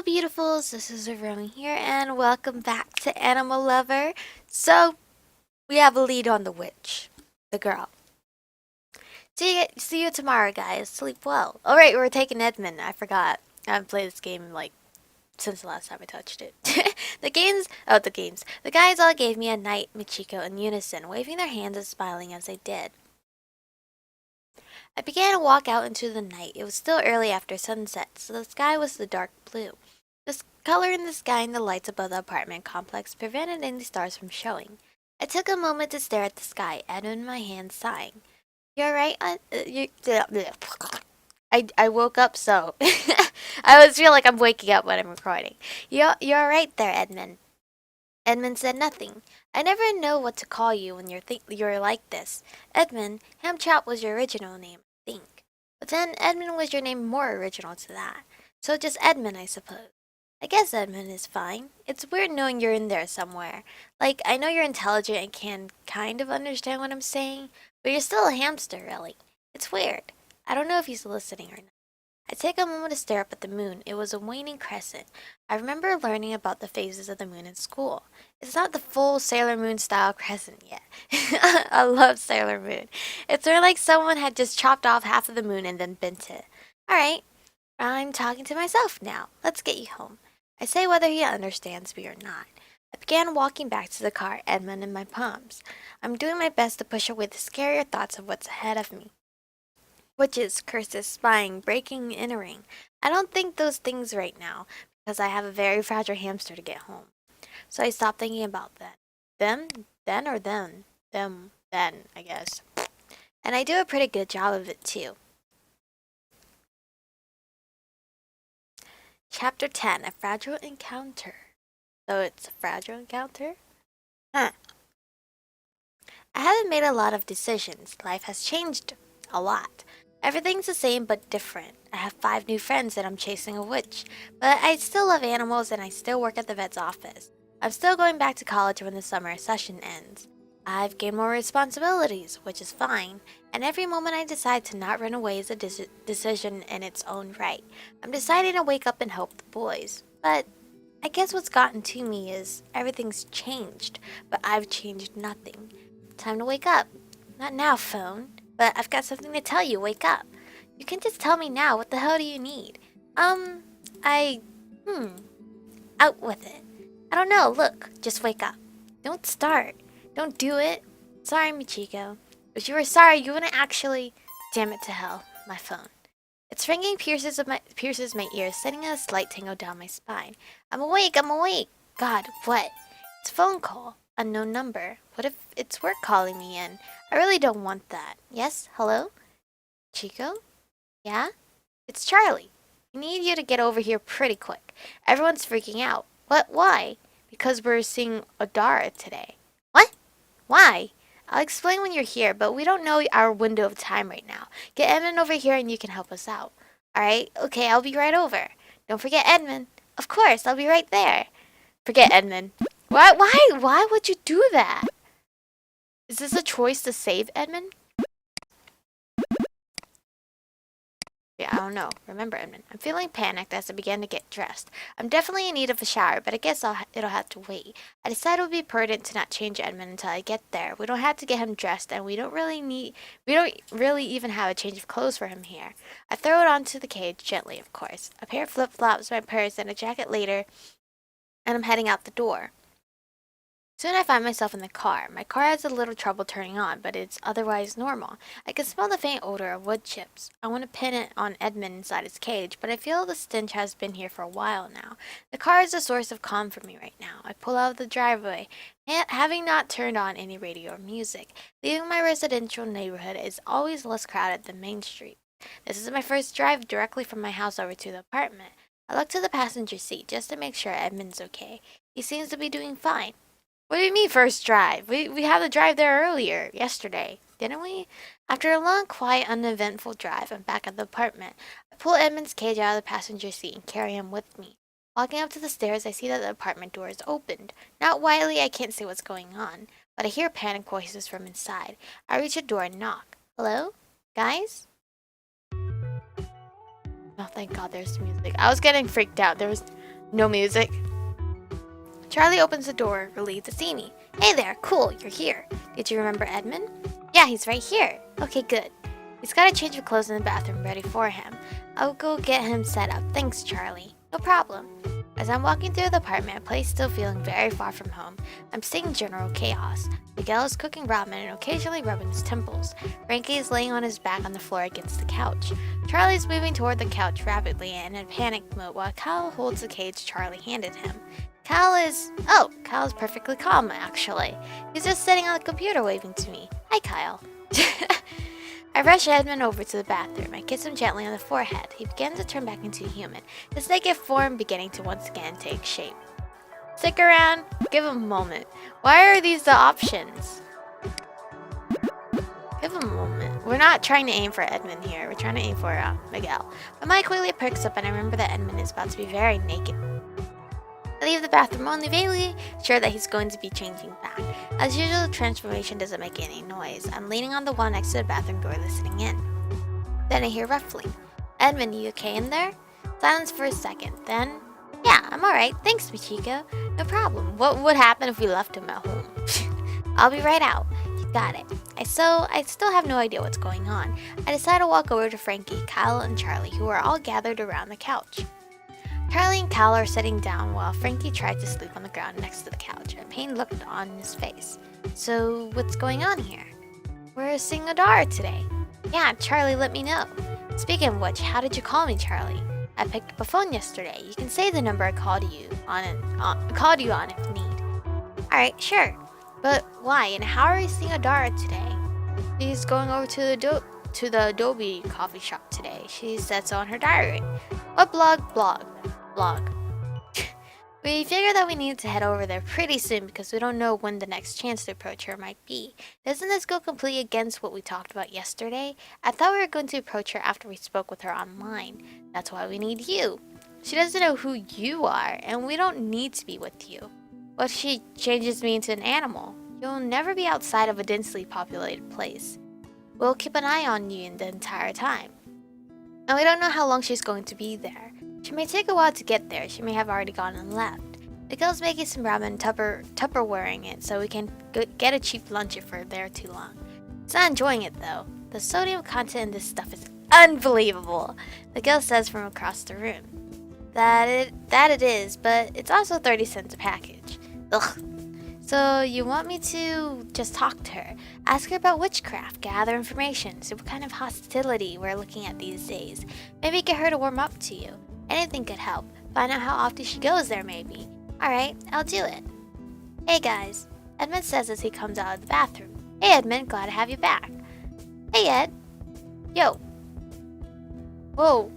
beautifuls, this is Aromie here, and welcome back to Animal Lover. So, we have a lead on the witch, the girl. See you tomorrow, guys. Sleep well. Alright, we're taking Edmund. I forgot. I haven't played this game, since the last time I touched it. The guys all gave me a night Michiko in unison, waving their hands and smiling as they did. I began to walk out into the night. It was still early after sunset, so the sky was the dark blue. The color in the sky and the lights above the apartment complex prevented any stars from showing. I took a moment to stare at the sky, and in my hand sighing. You're right. I woke up, so I always feel like I'm waking up when I'm recording. You're right there, Edmund. Edmund said nothing. I never know what to call you when you're like this. Edmund, Hamchop was your original name, I think. But then Edmund was your name more original to that. So just Edmund, I suppose. I guess Edmund is fine. It's weird knowing you're in there somewhere. Like, I know you're intelligent and can kind of understand what I'm saying, but you're still a hamster, really. It's weird. I don't know if he's listening or not. I take a moment to stare up at the moon. It was a waning crescent. I remember learning about the phases of the moon in school. It's not the full Sailor Moon style crescent yet. I love Sailor Moon. It's more like someone had just chopped off half of the moon and then bent it. Alright, I'm talking to myself now. Let's get you home. I say whether he understands me or not. I began walking back to the car, Edmund in my palms. I'm doing my best to push away the scarier thoughts of what's ahead of me. Witches, curses, spying, breaking, entering. I don't think those things right now, because I have a very fragile hamster to get home. So I stopped thinking about that. Them? Then or them? Them. Then, I guess. And I do a pretty good job of it, too. Chapter 10, A Fragile Encounter. So it's a fragile encounter? Huh. I haven't made a lot of decisions. Life has changed a lot. Everything's the same but different. I have 5 new friends and I'm chasing a witch. But I still love animals and I still work at the vet's office. I'm still going back to college when the summer session ends. I've gained more responsibilities, which is fine. And every moment I decide to not run away is a decision in its own right. I'm deciding to wake up and help the boys. But I guess what's gotten to me is everything's changed, but I've changed nothing. Time to wake up. Not now, phone. But I've got something to tell you. Wake up. You can just tell me now. What the hell do you need? Out with it. I don't know. Look, just wake up. Don't start. Don't do it. Sorry, Michiko. If you were sorry, you wouldn't actually... Damn it to hell. My phone. Its ringing pierces my ears, sending a slight tingle down my spine. I'm awake. I'm awake. God, what? It's a phone call. Unknown number. What if it's work calling me in? I really don't want that. Yes? Hello? Chico? Yeah? It's Charlie. I need you to get over here pretty quick. Everyone's freaking out. What? Why? Because we're seeing Odara today. What? Why? I'll explain when you're here, but we don't know our window of time right now. Get Edmund over here and you can help us out. Alright? Okay, I'll be right over. Don't forget Edmund. Of course, I'll be right there. Forget Edmund. Why would you do that? Is this a choice to save Edmund? Yeah, I don't know. Remember, Edmund. I'm feeling panicked as I begin to get dressed. I'm definitely in need of a shower, but I guess it'll have to wait. I decided it would be prudent to not change Edmund until I get there. We don't have to get him dressed, and we don't really even have a change of clothes for him here. I throw it onto the cage, gently, of course. A pair of flip-flops, my purse, and a jacket later, and I'm heading out the door. Soon I find myself in the car. My car has a little trouble turning on, but it's otherwise normal. I can smell the faint odor of wood chips. I want to pin it on Edmund inside his cage, but I feel the stench has been here for a while now. The car is a source of calm for me right now. I pull out of the driveway, having not turned on any radio or music. Leaving my residential neighborhood is always less crowded than Main Street. This is my first drive directly from my house over to the apartment. I look to the passenger seat just to make sure Edmund's okay. He seems to be doing fine. What do you mean first drive? We had the drive there earlier, yesterday, didn't we? After a long, quiet, uneventful drive, I'm back at the apartment. I pull Edmund's cage out of the passenger seat and carry him with me. Walking up to the stairs, I see that the apartment door is opened. Not widely, I can't see what's going on, but I hear panic voices from inside. I reach a door and knock. Hello? Guys? Oh, thank God there's music. I was getting freaked out. There was No music. Charlie opens the door, relieved to see me. Hey there, cool, you're here. Did you remember Edmund? Yeah, he's right here. Okay, good. He's got a change of clothes in the bathroom ready for him. I'll go get him set up. Thanks, Charlie. No problem. As I'm walking through the apartment, a place still feeling very far from home, I'm seeing general chaos. Miguel is cooking ramen and occasionally rubbing his temples. Frankie is laying on his back on the floor against the couch. Charlie is moving toward the couch rapidly and in panic mode while Kyle holds the cage Charlie handed him. Kyle is perfectly calm, actually. He's just sitting on the computer waving to me. Hi, Kyle. I rush Edmund over to the bathroom. I kiss him gently on the forehead. He begins to turn back into a human, his naked form beginning to once again take shape. Stick around. Give him a moment. Why are these the options? Give him a moment. We're not trying to aim for Edmund here. We're trying to aim for Miguel. My mind quickly perks up and I remember that Edmund is about to be very naked. I leave the bathroom only vaguely sure that he's going to be changing back. As usual, the transformation doesn't make any noise. I'm leaning on the wall next to the bathroom door listening in. Then I hear ruffling. Edmund, you okay in there? Silence for a second. Then, yeah, I'm alright. Thanks, Michiko. No problem. What would happen if we left him at home? I'll be right out. You got it. I still have no idea what's going on. I decide to walk over to Frankie, Kyle, and Charlie, who are all gathered around the couch. Charlie and Kyle are sitting down while Frankie tried to sleep on the ground next to the couch. A pain looked on his face. So, what's going on here? We're seeing Adara today. Yeah, Charlie let me know. Speaking of which, how did you call me, Charlie? I picked up a phone yesterday. You can say the number I called you on if need. Alright, sure. But why and how are you seeing Adara today? She's going over to the Adobe coffee shop today. She said so on her diary. What blog? We figured that we needed to head over there pretty soon because we don't know when the next chance to approach her might be. Doesn't this go completely against what we talked about yesterday? I thought we were going to approach her after we spoke with her online. That's why we need you. She doesn't know who you are, and we don't need to be with you. What if she changes me into an animal? You'll never be outside of a densely populated place. We'll keep an eye on you the entire time. And we don't know how long she's going to be there. She may take a while to get there. She may have already gone and left. The girl's making some ramen, Tupperwaring it, so we can get a cheap lunch if we're there too long. It's not enjoying it though. The sodium content in this stuff is unbelievable. The girl says from across the room. That it is, but it's also 30 cents a package. Ugh. So you want me to just talk to her, ask her about witchcraft, gather information, see what kind of hostility we're looking at these days. Maybe get her to warm up to you. Anything could help. Find out how often she goes there maybe. Alright, I'll do it. Hey guys, Edmund says as he comes out of the bathroom. Hey Edmund, glad to have you back. Hey Ed. Yo. Whoa.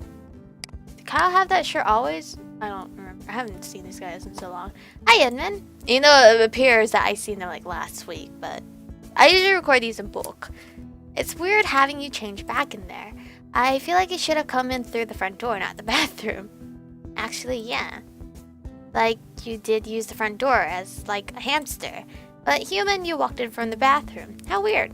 Did Kyle have that shirt always? I don't remember. I haven't seen these guys in so long. Hi Edmund. You know, it appears that I seen them like last week, but I usually record these in bulk. It's weird having you change back in there. I feel like you should have come in through the front door, not the bathroom. Actually, yeah. Like, you did use the front door as, like, a hamster. But human, you walked in from the bathroom. How weird.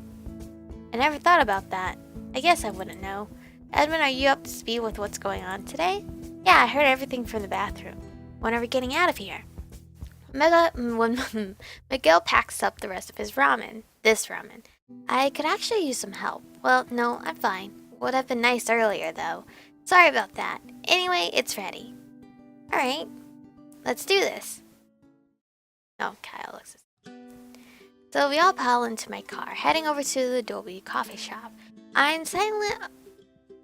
I never thought about that. I guess I wouldn't know. Edmund, are you up to speed with what's going on today? Yeah, I heard everything from the bathroom. When are we getting out of here? Miguel packs up the rest of his ramen. This ramen. I could actually use some help. Well, no, I'm fine. Would have been nice earlier, though. Sorry about that. Anyway, it's ready. Alright, let's do this. Oh, Kyle looks. So we all pile into my car, heading over to the Adobe coffee shop. I'm silent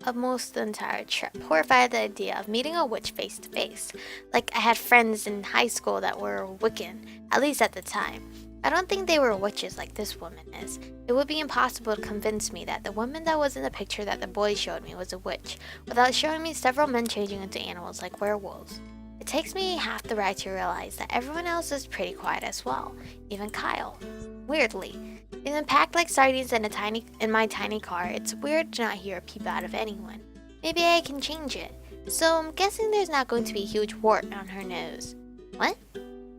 almost the entire trip, horrified at the idea of meeting a witch face to face. Like I had friends in high school that were Wiccan, at least at the time. I don't think they were witches like this woman is. It would be impossible to convince me that the woman that was in the picture that the boy showed me was a witch, without showing me several men changing into animals like werewolves. It takes me half the ride to realize that everyone else is pretty quiet as well, even Kyle. Weirdly, being packed like sardines in my tiny car, it's weird to not hear a peep out of anyone. Maybe I can change it. So I'm guessing there's not going to be a huge wart on her nose. What?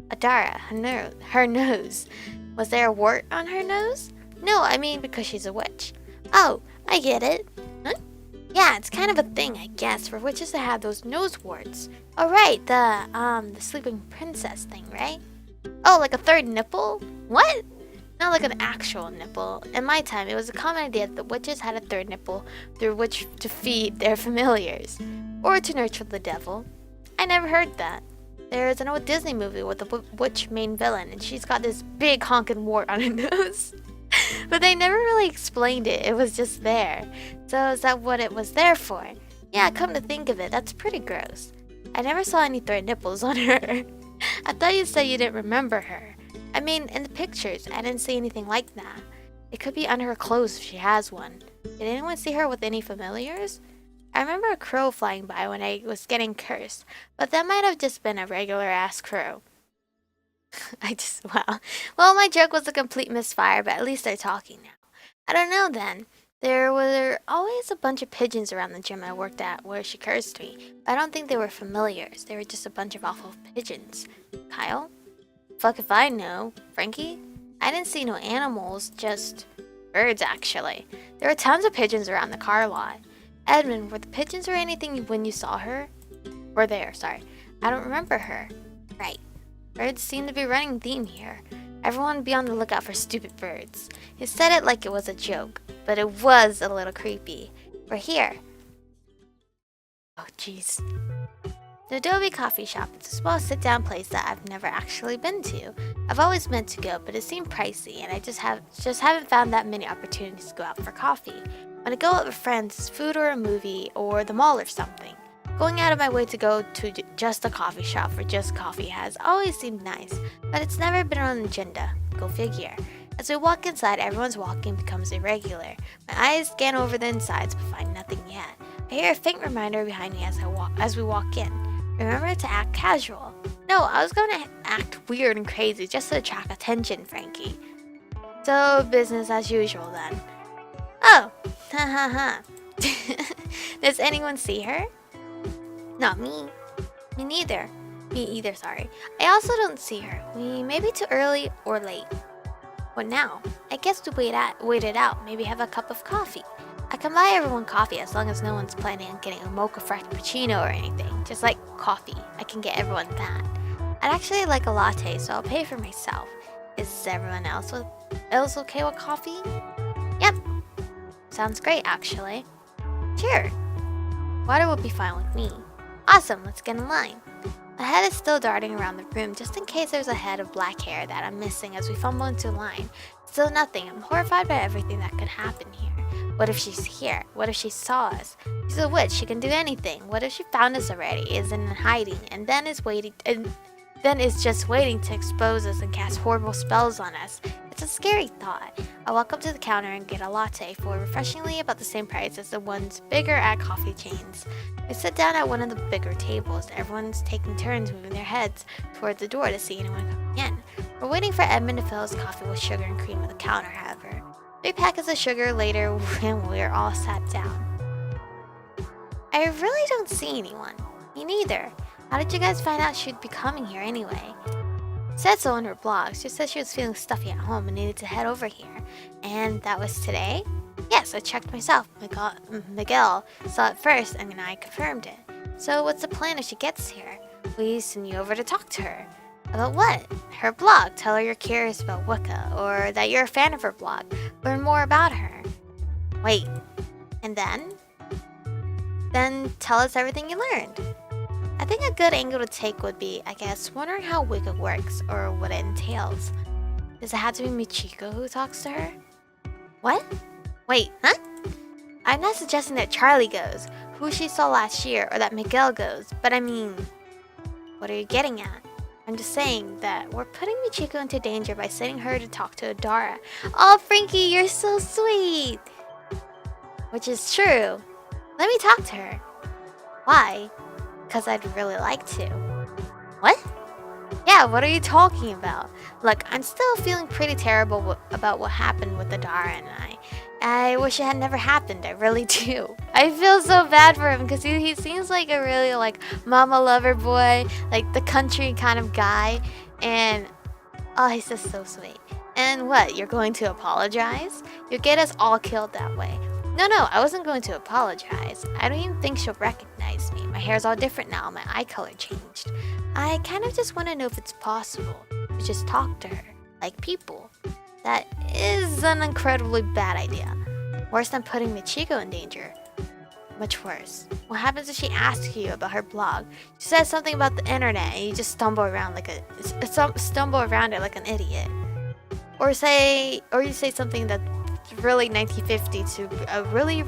Adara, her nose. Was there a wart on her nose? No, I mean because she's a witch. Oh, I get it. Huh? Yeah, it's kind of a thing, I guess, for witches to have those nose warts. Oh, right, the sleeping princess thing, right? Oh, like a third nipple? What? Not like an actual nipple. In my time, it was a common idea that witches had a third nipple through which to feed their familiars, or to nurture the devil. I never heard that. There's an old Disney movie with a witch main villain, and she's got this big honking wart on her nose. But they never really explained it, it was just there. So is that what it was there for? Yeah, come to think of it, that's pretty gross. I never saw any third nipples on her. I thought you said you didn't remember her. I mean, in the pictures, I didn't see anything like that. It could be under her clothes if she has one. Did anyone see her with any familiars? I remember a crow flying by when I was getting cursed, but that might have just been a regular ass crow. Wow. Well, my joke was a complete misfire, but at least they're talking now. I don't know then. There were always a bunch of pigeons around the gym I worked at where she cursed me, but I don't think they were familiars. They were just a bunch of awful pigeons. Kyle? Fuck if I know. Frankie? I didn't see no animals, just birds actually. There were tons of pigeons around the car lot. Edmund, were the pigeons or anything when you saw her? Were there, sorry. I don't remember her. Right. Birds seem to be running theme here. Everyone be on the lookout for stupid birds. He said it like it was a joke, but it was a little creepy. We're here. Oh, jeez. The Adobe Coffee Shop is a small sit-down place that I've never actually been to. I've always meant to go, but it seemed pricey, and I just haven't found that many opportunities to go out for coffee. When I go out with friends, it's food or a movie or the mall or something. Going out of my way to go to just a coffee shop for just coffee has always seemed nice, but it's never been on the agenda. Go figure. As we walk inside, everyone's walking becomes irregular. My eyes scan over the insides but find nothing yet. I hear a faint reminder behind me as we walk in. Remember to act casual. No, I was going to act weird and crazy just to attract attention, Frankie. So, business as usual then. Oh, ha ha ha. Does anyone see her? Not me. Me neither. Me either, sorry. I also don't see her. We may be too early or late. What now? I guess we wait it out. Maybe have a cup of coffee. I can buy everyone coffee as long as no one's planning on getting a mocha frappuccino or anything. Just like coffee. I can get everyone that. I'd actually like a latte, so I'll pay for myself. Is everyone else okay with coffee? Yep. Sounds great, actually. Sure. Water would be fine with me. Awesome, let's get in line. My head is still darting around the room just in case there's a head of black hair that I'm missing as we fumble into line. Still nothing. I'm horrified by everything that could happen here. What if she's here? What if she saw us? She's a witch. She can do anything. What if she found us already, is in hiding, and then is just waiting to expose us and cast horrible spells on us? It's a scary thought. I walk up to the counter and get a latte for refreshingly about the same price as the ones bigger at coffee chains. I sit down at one of the bigger tables. Everyone's taking turns moving their heads toward the door to see anyone coming in. We're waiting for Edmund to fill his coffee with sugar and cream at the counter, however. 3 packets of sugar later when we're all sat down. I really don't see anyone. Me neither. How did you guys find out she'd be coming here anyway? Said so on her blog. She said she was feeling stuffy at home and needed to head over here. And that was today? Yes, I checked myself. Miguel saw it first and I confirmed it. So what's the plan if she gets here? We send you over to talk to her. About what? Her blog. Tell her you're curious about Wicca, or that you're a fan of her blog. Learn more about her. Wait, and then? Then tell us everything you learned. I think a good angle to take would be, I guess, wondering how Wicca works, or what it entails. Does it have to be Michiko who talks to her? What? Wait, huh? I'm not suggesting that Charlie goes, who she saw last year, or that Miguel goes, but I mean, what are you getting at? I'm just saying that we're putting Michiko into danger by sending her to talk to Adara. Oh, Frankie, you're so sweet! Which is true. Let me talk to her. Why? Because I'd really like to. What? Yeah, what are you talking about? Look, I'm still feeling pretty terrible about what happened with Adara and I. I wish it had never happened, I really do. I feel so bad for him because he seems like a really mama lover boy, like the country kind of guy. And, oh, he's just so sweet. And what, you're going to apologize? You'll get us all killed that way. No, I wasn't going to apologize. I don't even think she'll recognize me. My hair's all different now, my eye color changed. I kind of just want to know if it's possible to just talk to her, like people. That is an incredibly bad idea. Worse than putting Michiko in danger. Much worse. What happens if she asks you about her blog? She says something about the internet and you just stumble around it like an idiot. Or you say something that's really 1950 to a really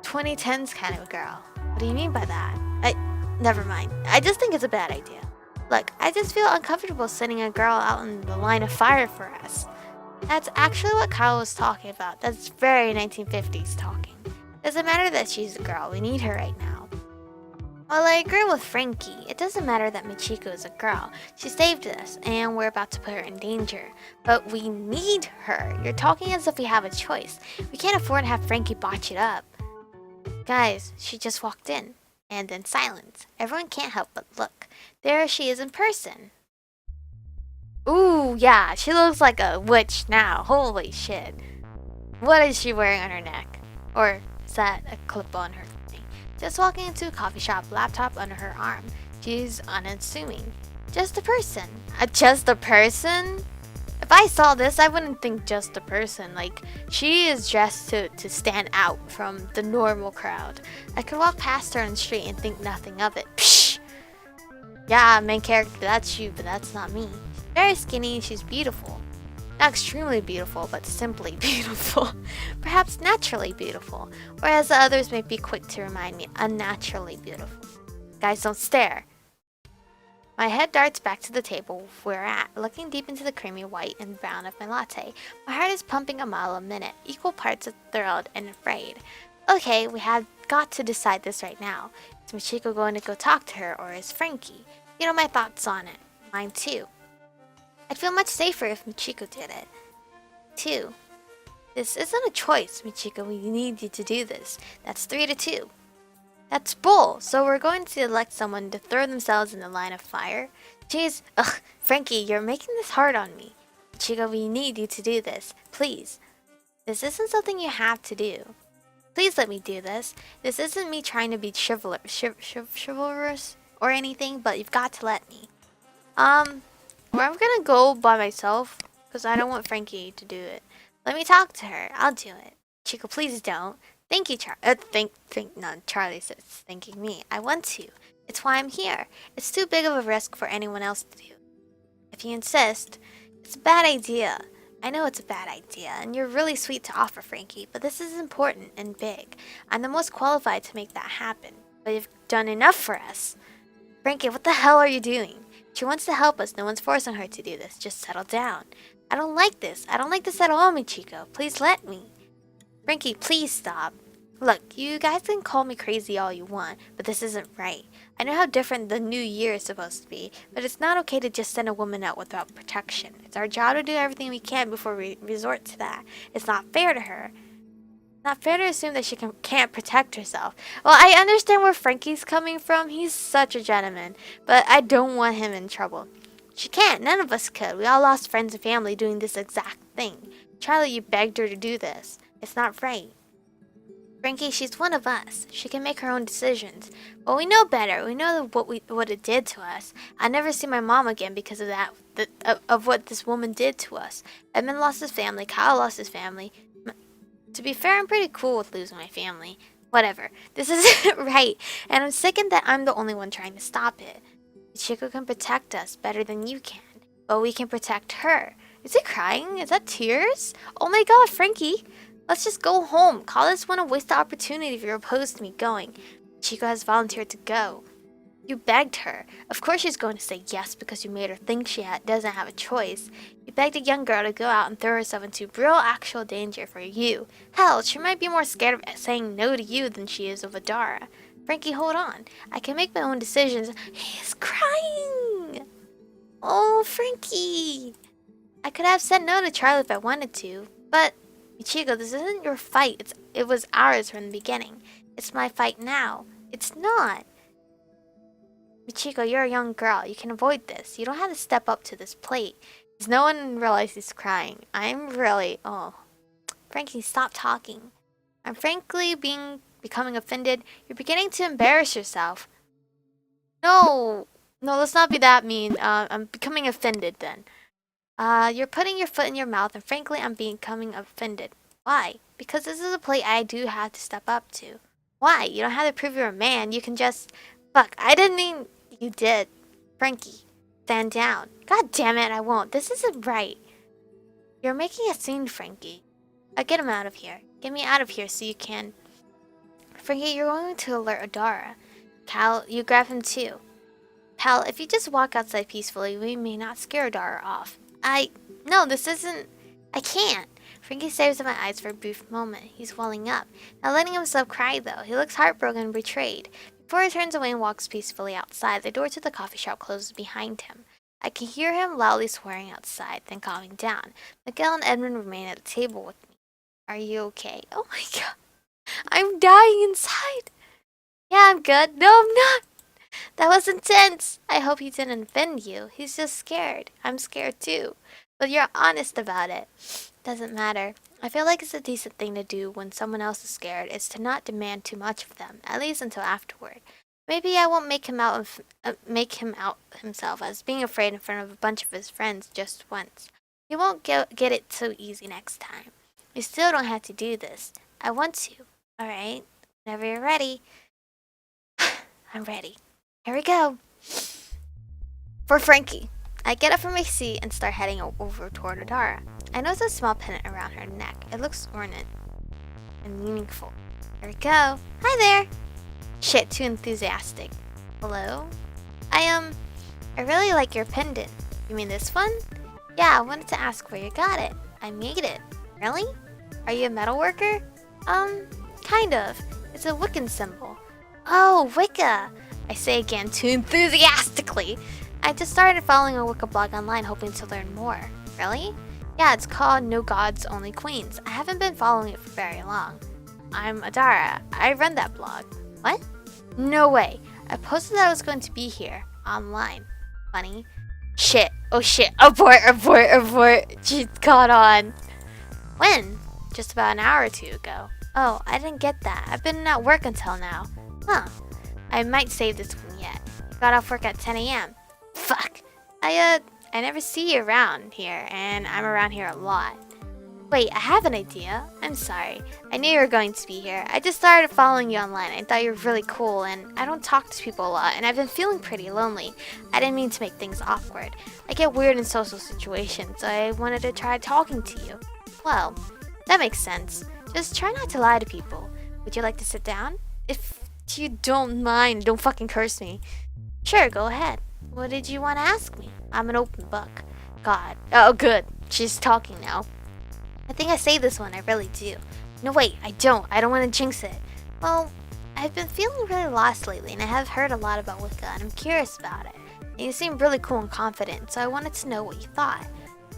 2010s kind of girl. What do you mean by that? Never mind. I just think it's a bad idea. Look, I just feel uncomfortable sending a girl out in the line of fire for us. That's actually what Kyle was talking about. That's very 1950s talking. Doesn't matter that she's a girl. We need her right now. Well, I agree with Frankie. It doesn't matter that Michiko is a girl. She saved us, and we're about to put her in danger. But we need her. You're talking as if we have a choice. We can't afford to have Frankie botch it up. Guys, she just walked in. And then silence. Everyone can't help but look. There she is in person. Ooh, yeah, she looks like a witch now. Holy shit. What is she wearing on her neck? Or is that a clip on her thing? Just walking into a coffee shop, laptop under her arm. She's unassuming. Just a person. Just a person? If I saw this, I wouldn't think just a person. Like, she is dressed to stand out from the normal crowd. I could walk past her on the street and think nothing of it. Psh! Yeah, main character, that's you, but that's not me. Very skinny, she's beautiful. Not extremely beautiful, but simply beautiful. Perhaps naturally beautiful, whereas the others may be quick to remind me unnaturally beautiful. Guys, don't stare. My head darts back to the table we're at, looking deep into the creamy white and brown of my latte. My heart is pumping a mile a minute, equal parts of thrilled and afraid. Okay, we have got to decide this right now. Is Michiko going to go talk to her, or is Frankie? You know my thoughts on it. Mine too. I'd feel much safer if Michiko did it. 2. This isn't a choice, Michiko. We need you to do this. That's 3-2. That's bull. So we're going to elect someone to throw themselves in the line of fire? Jeez. Ugh, Frankie, you're making this hard on me. Michiko, we need you to do this. Please. This isn't something you have to do. Please let me do this. This isn't me trying to be chivalrous or anything, but you've got to let me. Well, I'm gonna go by myself because I don't want Frankie to do it. Let me talk to her. I'll do it. Chico, please don't. Thank you, Charlie says thanking me. I want to. It's why I'm here. It's too big of a risk for anyone else to do. If you insist, it's a bad idea. I know it's a bad idea, and you're really sweet to offer, Frankie, but this is important and big. I'm the most qualified to make that happen. But you've done enough for us. Frankie, what the hell are you doing? She wants to help us. No one's forcing her to do this. Just settle down. I don't like this. I don't like this at all, Michiko. Please let me. Frankie, please stop. Look, you guys can call me crazy all you want, but this isn't right. I know how different the new year is supposed to be, but it's not okay to just send a woman out without protection. It's our job to do everything we can before we resort to that. It's not fair to her. Not fair to assume that she can't protect herself. Well, I understand where Frankie's coming from. He's such a gentleman, but I don't want him in trouble. She can't. None of us could. We all lost friends and family doing this exact thing. Charlie, you begged her to do this. It's not right. Frankie, she's one of us. She can make her own decisions. But we know better. We know what it did to us. I'll never see my mom again because of that, of what this woman did to us. Edmund lost his family. Kyle lost his family. To be fair, I'm pretty cool with losing my family. Whatever. This isn't right, and I'm sickened that I'm the only one trying to stop it. Chico can protect us better than you can, but we can protect her. Is it crying? Is that tears? Oh my god, Frankie! Let's just go home. Call this one a wasted opportunity if you're opposed to me going. Chico has volunteered to go. You begged her. Of course she's going to say yes because you made her think she doesn't have a choice. You begged a young girl to go out and throw herself into real actual danger for you. Hell, she might be more scared of saying no to you than she is of Adara. Frankie, hold on. I can make my own decisions. He's crying! Oh, Frankie! I could have said no to Charlie if I wanted to, but Ichigo, this isn't your fight. It was ours from the beginning. It's my fight now. It's not. Michiko, you're a young girl. You can avoid this. You don't have to step up to this plate. Does no one realize he's crying? I'm really... Oh. Frankie, stop talking. I'm frankly becoming offended. You're beginning to embarrass yourself. No, no, let's not be that mean. I'm becoming offended then. You're putting your foot in your mouth, and frankly, I'm becoming offended. Why? Because this is a plate I do have to step up to. Why? You don't have to prove you're a man. You can just. Fuck, I didn't mean you did. Frankie, stand down. God damn it, I won't. This isn't right. You're making a scene, Frankie. Get him out of here. Get me out of here so you can. Frankie, you're going to alert Adara. Cal, you grab him too. Pal, if you just walk outside peacefully, we may not scare Dara off. No, this isn't. I can't. Frankie stares at my eyes for a brief moment. He's welling up, not letting himself cry though. He looks heartbroken and betrayed. Before he turns away and walks peacefully outside, the door to the coffee shop closes behind him. I can hear him loudly swearing outside, then calming down. Miguel and Edmund remain at the table with me. Are you okay? Oh my god. I'm dying inside. Yeah, I'm good. No, I'm not. That was intense. I hope he didn't offend you. He's just scared. I'm scared too. But you're honest about it. Doesn't matter. I feel like it's a decent thing to do when someone else is scared is to not demand too much of them, at least until afterward. Maybe I won't make him out himself as being afraid in front of a bunch of his friends just once. He won't get it so easy next time. You still don't have to do this. I want to. All right. Whenever you're ready. I'm ready. Here we go. For Frankie. I get up from my seat and start heading over toward Adara. I notice a small pendant around her neck. It looks ornate and meaningful. Here we go. Hi there. Shit, too enthusiastic. Hello? I really like your pendant. You mean this one? Yeah, I wanted to ask where you got it. I made it. Really? Are you a metal worker? Kind of. It's a Wiccan symbol. Oh, Wicca! I say again too enthusiastically. I just started following a Wicca blog online hoping to learn more. Really? Yeah, it's called No Gods, Only Queens. I haven't been following it for very long. I'm Adara. I run that blog. What? No way. I posted that I was going to be here. Online. Funny. Shit. Oh shit. Abort. She's caught on. When? Just about an hour or two ago. Oh, I didn't get that. I've been at work until now. Huh. I might save this one yet. Got off work at 10 a.m. Fuck. I never see you around here, and I'm around here a lot. Wait, I have an idea. I'm sorry. I knew you were going to be here. I just started following you online. I thought you were really cool, and I don't talk to people a lot, and I've been feeling pretty lonely. I didn't mean to make things awkward. I get weird in social situations, so I wanted to try talking to you. Well, that makes sense. Just try not to lie to people. Would you like to sit down? If you don't mind, don't fucking curse me. Sure, go ahead. What did you want to ask me? I'm an open book. God. Oh, good. She's talking now. I think I say this one, I really do. No, wait, I don't. I don't want to jinx it. Well, I've been feeling really lost lately, and I have heard a lot about Wicca, and I'm curious about it. And you seem really cool and confident, so I wanted to know what you thought.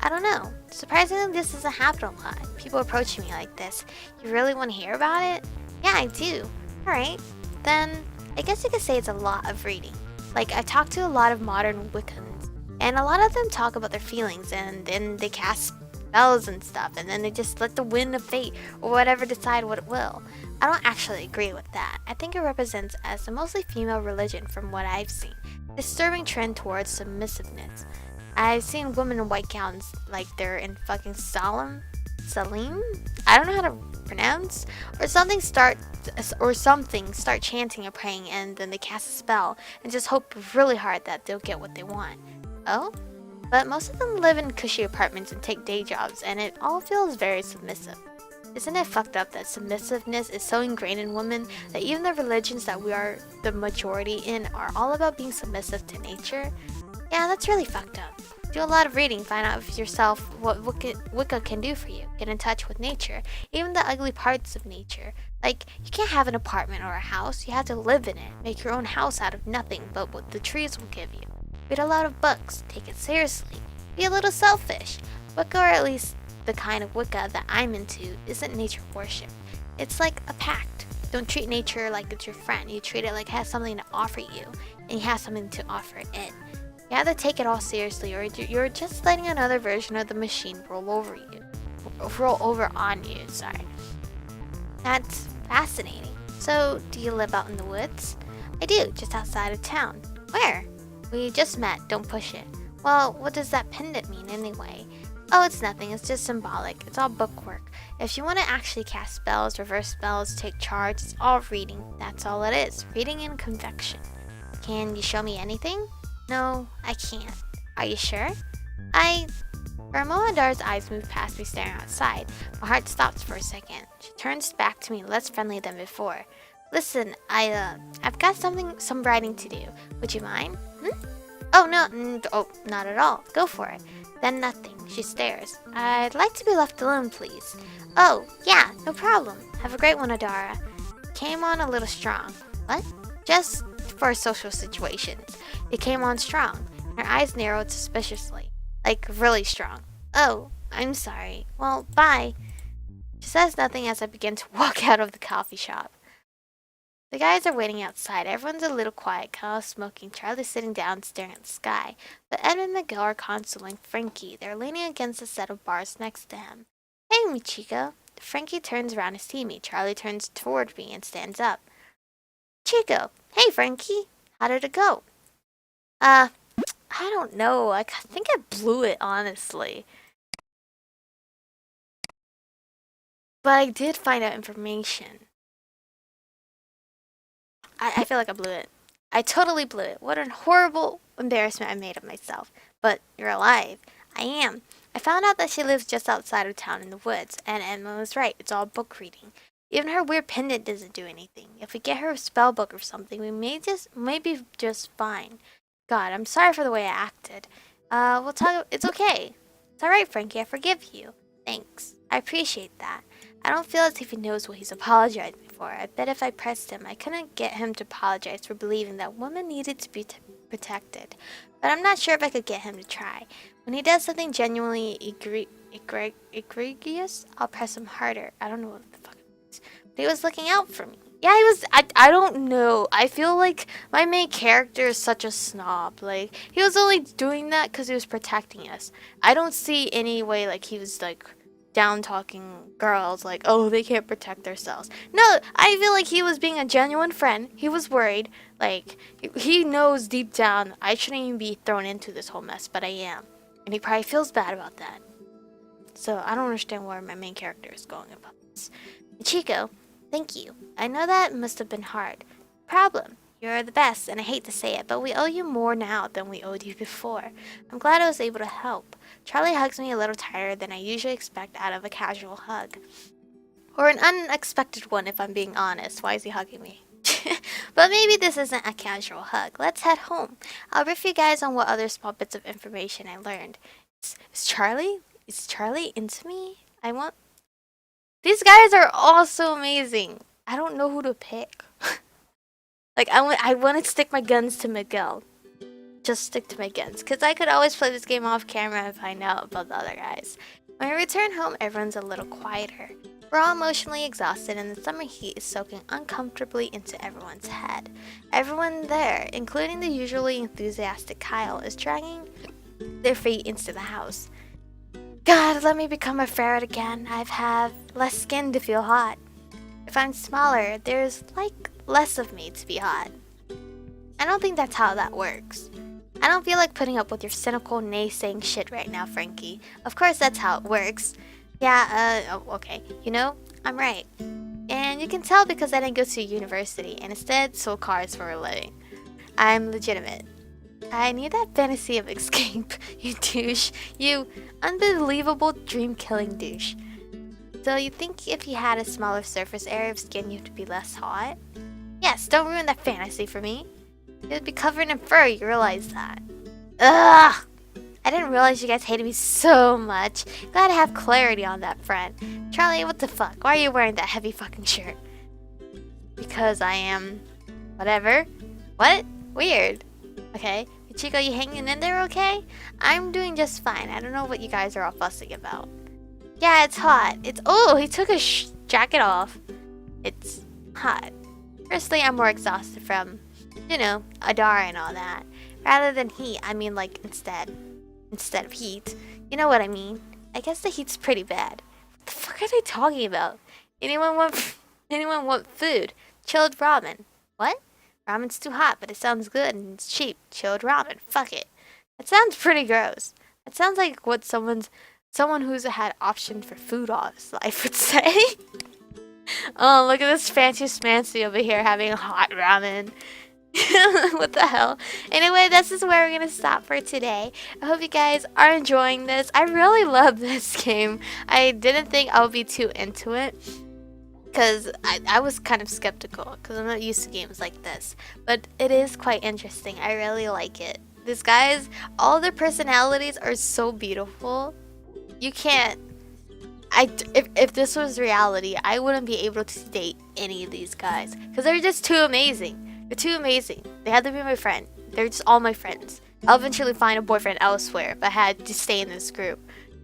I don't know. Surprisingly, this doesn't happen a lot. People approach me like this. You really want to hear about it? Yeah, I do. Alright. Then, I guess you could say it's a lot of reading. Like, I talk to a lot of modern Wiccans, and a lot of them talk about their feelings, and then they cast spells and stuff, and then they just let the wind of fate or whatever decide what it will. I don't actually agree with that. I think it represents as a mostly female religion from what I've seen. A disturbing trend towards submissiveness. I've seen women in white gowns like they're in fucking Salim? I don't know how to pronounce. Or something start chanting or praying, and then they cast a spell and just hope really hard that they'll get what they want. Oh? But most of them live in cushy apartments and take day jobs, and it all feels very submissive. Isn't it fucked up that submissiveness is so ingrained in women that even the religions that we are the majority in are all about being submissive to nature? Yeah, that's really fucked up. Do a lot of reading, find out for yourself what Wicca can do for you. Get in touch with nature, even the ugly parts of nature. Like, you can't have an apartment or a house, you have to live in it. Make your own house out of nothing but what the trees will give you. Read a lot of books, take it seriously. Be a little selfish. Wicca, or at least the kind of Wicca that I'm into, isn't nature worship. It's like a pact. Don't treat nature like it's your friend. You treat it like it has something to offer you, and you have something to offer it. You have to take it all seriously, or you're just letting another version of the machine roll over on you. That's fascinating. So, do you live out in the woods? I do, just outside of town. Where? We just met, don't push it. Well, what does that pendant mean anyway? Oh, it's nothing, it's just symbolic. It's all bookwork. If you want to actually cast spells, reverse spells, take charge, it's all reading. That's all it is. Reading and convection. Can you show me anything? No, I can't. Are you sure? For a moment, Dara's eyes move past me staring outside. My heart stops for a second. She turns back to me less friendly than before. Listen, I've got some writing to do. Would you mind? Oh, no, not at all. Go for it. Then nothing. She stares. I'd like to be left alone, please. Oh, yeah, no problem. Have a great one, Adara. Came on a little strong. What? Just for social situations. It came on strong. Her eyes narrowed suspiciously. Like, really strong. Oh, I'm sorry. Well, bye. She says nothing as I begin to walk out of the coffee shop. The guys are waiting outside. Everyone's a little quiet. Kyle's smoking. Charlie's sitting down staring at the sky. But Ed and Miguel are consoling Frankie. They're leaning against a set of bars next to him. Hey, Michiko. Frankie turns around to see me. Charlie turns toward me and stands up. Chico. Hey, Frankie. How did it go? I don't know. I think I blew it, honestly. But I did find out information. I feel like I blew it. I totally blew it. What a horrible embarrassment I made of myself. But you're alive. I am. I found out that she lives just outside of town in the woods, and Emma was right. It's all book reading. Even her weird pendant doesn't do anything. If we get her a spell book or something, we may be just fine. God, I'm sorry for the way I acted. We'll talk. It's okay. It's alright, Frankie. I forgive you. Thanks. I appreciate that. I don't feel as if he knows what he's apologized for. I bet if I pressed him, I couldn't get him to apologize for believing that women needed to be protected. But I'm not sure if I could get him to try. When he does something genuinely egregious, I'll press him harder. I don't know what the fuck it means. But he was looking out for me. Yeah, he was. I don't know. I feel like my main character is such a snob. Like, he was only doing that because he was protecting us. I don't see any way, like, he was, like, down talking girls, like, oh, they can't protect themselves. No, I feel like he was being a genuine friend. He was worried. Like, he knows deep down I shouldn't even be thrown into this whole mess, but I am. And he probably feels bad about that. So I don't understand where my main character is going about this. Chico, thank you. I know that must have been hard. Problem. You're the best, and I hate to say it, but we owe you more now than we owed you before. I'm glad I was able to help. Charlie hugs me a little tighter than I usually expect out of a casual hug. Or an unexpected one, if I'm being honest. Why is he hugging me? But maybe this isn't a casual hug. Let's head home. I'll brief you guys on what other small bits of information I learned. Is Charlie into me? These guys are all so amazing. I don't know who to pick. Like, I want to stick my guns to Miguel. Just stick to my guns. Because I could always play this game off camera and find out about the other guys. When I return home, everyone's a little quieter. We're all emotionally exhausted and the summer heat is soaking uncomfortably into everyone's head. Everyone there, including the usually enthusiastic Kyle, is dragging their feet into the house. God, let me become a ferret again. I've had less skin to feel hot. If I'm smaller, there's, like, less of me to be hot. I don't think that's how that works. I don't feel like putting up with your cynical, naysaying shit right now, Frankie. Of course that's how it works. Yeah, okay. You know, I'm right. And you can tell because I didn't go to university and instead sold cars for a living. I'm legitimate. I need that fantasy of escape, you douche. You unbelievable dream-killing douche. So you think if you had a smaller surface area of skin, you'd be less hot? Yes, don't ruin that fantasy for me. You'd be covered in fur, you realize that. Ugh! I didn't realize you guys hated me so much. Glad to have clarity on that front. Charlie, what the fuck? Why are you wearing that heavy fucking shirt? Because I am... whatever. What? Weird. Okay. Chico, you hanging in there okay? I'm doing just fine. I don't know what you guys are all fussing about. Yeah, it's hot. Oh, he took his jacket off. It's hot. Firstly, I'm more exhausted from, you know, Adara and all that. Rather than heat, I mean like instead of heat. You know what I mean? I guess the heat's pretty bad. What the fuck are they talking about? Anyone want... Anyone want food? Chilled ramen. What? Ramen's too hot, but it sounds good and it's cheap. Chilled ramen. Fuck it. That sounds pretty gross. That sounds like what someone who's had option for food all his life would say. Oh, look at this fancy schmancy over here having hot ramen. What the hell? Anyway, this is where we're gonna stop for today. I hope you guys are enjoying this. I really love this game. I didn't think I would be too into it because I was kind of skeptical because I'm not used to games like this. But it is quite interesting. I really like it. These guys, all their personalities are so beautiful. You can't. If this was reality, I wouldn't be able to date any of these guys because they're just too amazing. They're too amazing. They had to be my friend. They're just all my friends. I'll eventually find a boyfriend elsewhere, but I had to stay in this group.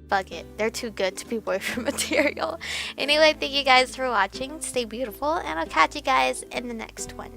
Fuck it. They're too good to be boyfriend material. Anyway, thank you guys for watching. Stay beautiful, and I'll catch you guys in the next one.